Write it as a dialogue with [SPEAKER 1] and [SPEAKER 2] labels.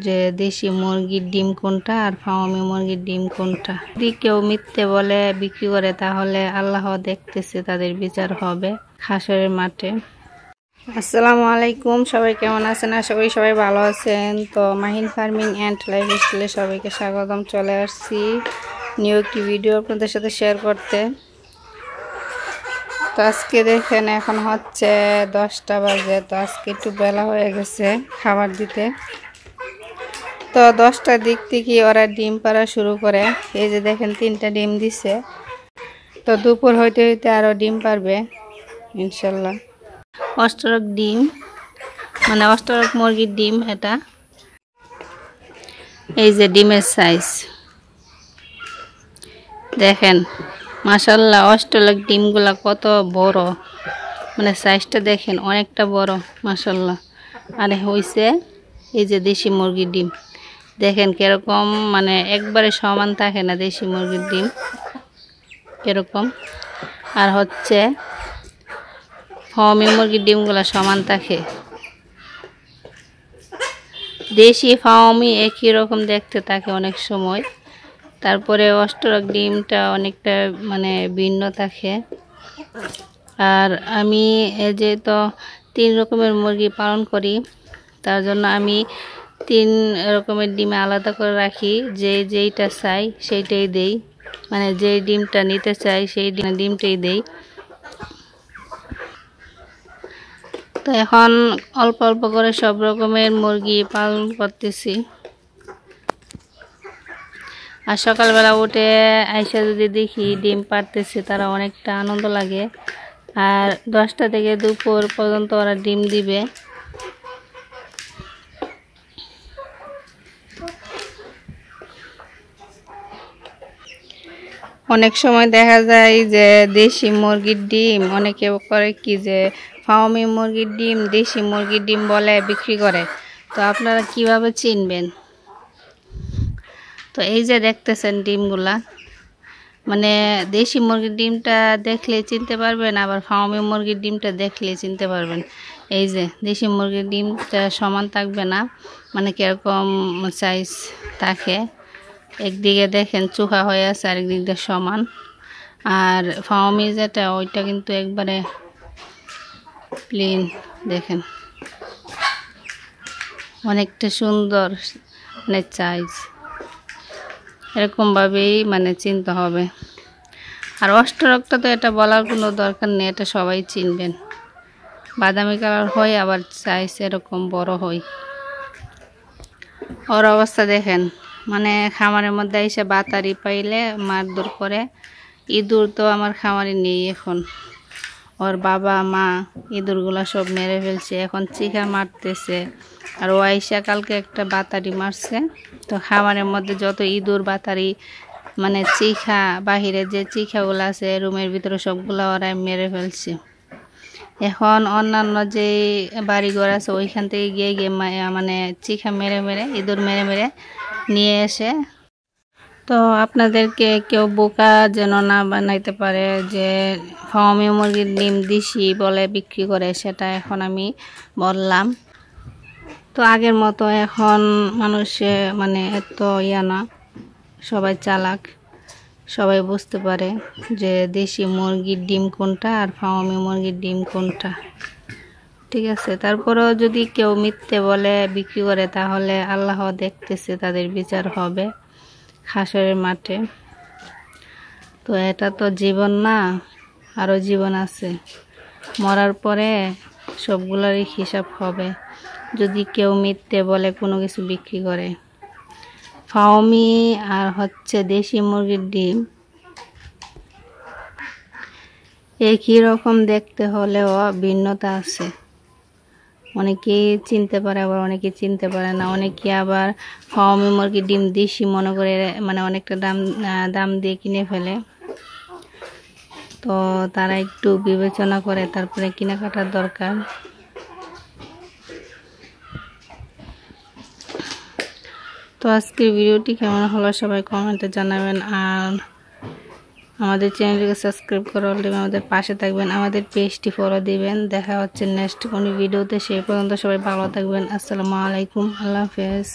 [SPEAKER 1] যে দেশি মুরগির ডিম কোনটা আর ফার্মি মুরগির ডিম কোনটা। যদি কেউ মিথ্যে বলে বিক্রি করে তাহলে আল্লাহ দেখতেছে, তাদের বিচার হবে হাসরের মাঠে। আসসালামু আলাইকুম, সবাই কেমন আছেন? আশা করি সবাই ভালো আছেন। তো মাহিন ফার্মিং অ্যান্ড লাইফস্টাইলে সবাইকে স্বাগতম। চলে আসছি নিউ একটি ভিডিও আপনাদের সাথে শেয়ার করতে। তো আজকে দেখেন এখন হচ্ছে 10টা বাজে। তো আজকে একটু বেলা হয়ে গেছে খাবার দিতে। তো 10টার দিক থেকে ওরা ডিম পাড়া শুরু করে। এই যে দেখেন 3টা ডিম দিছে। তো দুপুর হইতে হইতে আরও ডিম পারবে ইনশাল্লাহ। অষ্টরক ডিম, মানে অষ্টরক মুরগির ডিম এটা। এই যে ডিমের সাইজ দেখেন, মাশাল্লাহ অষ্টরক ডিমগুলা কত বড়, মানে সাইজটা দেখেন অনেকটা বড় মাশাল্লাহ। আরে হইছে এই যে দেশি মুরগির ডিম দেখেন কিরকম, মানে একবারে সমান থাকে না দেশি মুরগির ডিম এরকম, আর হচ্ছে ফার্মি মুরগির ডিমগুলা সমান থাকে। দেশি ফার্মি একই রকম দেখতে থাকে অনেক সময়, তারপরে অষ্টরক ডিমটা অনেকটা মানে ভিন্ন থাকে। আর আমি এই যে তো 3 রকমের মুরগি পালন করি, তার জন্য আমি 3 রকমের ডিম আলাদা করে রাখি। যেইটা চাই সেইটাই দেই, মানে যেই ডিমটা নিতে চাই সেই ডিমটাই দেই। তো এখন অল্প অল্প করে সব রকমের মুরগি পালন করতেছি। আর সকালবেলা উঠে আইসা যদি দেখি ডিম পাড়তেছে, তারা অনেকটা আনন্দ লাগে। আর 10টা থেকে দুপুর পর্যন্ত ওরা ডিম দিবে। অনেক সময় দেখা যায় যে দেশি মুরগির ডিম অনেকে করে কি যে ফার্মি মুরগির ডিম দেশি মুরগির ডিম বলে বিক্রি করে। তো আপনারা কিভাবে চিনবেন? তো এই যে দেখতেছেন ডিমগুলা, মানে দেশি মুরগির ডিমটা দেখলে চিনতে পারবেন, আবার ফার্মি মুরগির ডিমটা দেখলে চিনতে পারবেন। এই যে দেশি মুরগির ডিমটা সমান থাকবে না, মানে কিরকম সাইজ থাকে। একদিকে দেখেন চোখা হয়ে আছে, আরেকদিক দিয়ে সমান। আর ফার্মি যেটা ওইটা কিন্তু একবারে প্লেন, দেখেন অনেকটা সুন্দর, মানে সাইজ এরকমভাবেই মানে চিনতে হবে। আর অষ্টরকটা তো এটা বলার কোনো দরকার নেই, এটা সবাই চিনবেন। বাদামি কালার হয়, আবার সাইজ এরকম বড় হয়। ওর অবস্থা দেখেন, মানে খামারের মধ্যে এসে বাতারি পাইলে মারধর করে। ইঁদুর তো আমার খামারে নেই এখন, ওর বাবা মা ইঁদুরগুলা সব মেরে ফেলছে, এখন চিখা মারতেছে। আর ও আইসা কালকে একটা বাতারি মারছে। তো খামারের মধ্যে যত ইঁদুর বাতারি, মানে চিখা, বাহিরে যে চিখাগুলো আছে রুমের ভিতরে সবগুলো ওরাই মেরে ফেলছে। এখন অন্যান্য যে বাড়িঘর আছে ওইখান থেকে গিয়ে গিয়ে মানে চিখা মেরে মেরে, ইঁদুর মেরে মেরে নিয়ে এসে। তো আপনাদেরকে কেউ বোকা যেন না বানাইতে পারে যে ফার্মি মুরগির ডিম দেশি বলে বিক্রি করে, সেটা এখন আমি বললাম। তো আগের মতো এখন মানুষে মানে এত না, সবাই চালাক, সবাই বুঝতে পারে যে দেশি মুরগির ডিম কোনটা আর ফার্মি মুরগির ডিম কোনটা। ঠিক আছে, তারপরেও যদি কেউ মিথ্যে বলে বিক্রি করে তাহলে আল্লাহ দেখতেছে, তাদের বিচার হবে হাসরের মাঠে। তো এটা তো জীবন না, আরও জীবন আছে। মরার পরে সবগুলোরই হিসাব হবে যদি কেউ মিথ্যে বলে কোনো কিছু বিক্রি করে। ফার্মি আর হচ্ছে দেশি মুরগির ডিম একই রকম দেখতে হলেও ভিন্নতা আছে। অনেকেই চিনতে পারে, আবার অনেকে চিনতে পারে না। অনেকে আবার ফার্মি মুরগির ডিম দেশি মনে করে, মানে অনেকটা দাম দিয়ে কিনে ফেলে। তো তারা একটু বিবেচনা করে তারপরে কেনাকাটার দরকার। তো আজকের ভিডিওটি কেমন হলো সবাই কমেন্টে জানাবেন। আর আমাদের চ্যানেলটিকে সাবস্ক্রাইব করে অলরেডি আমাদের পাশে থাকবেন, আমাদের পেজটি ফলো দিবেন। দেখা হচ্ছে নেক্সট কোনো ভিডিওতে, সেই পর্যন্ত সবাই ভালো থাকবেন। আসসালামু আলাইকুম, আল্লাহ হাফেজ।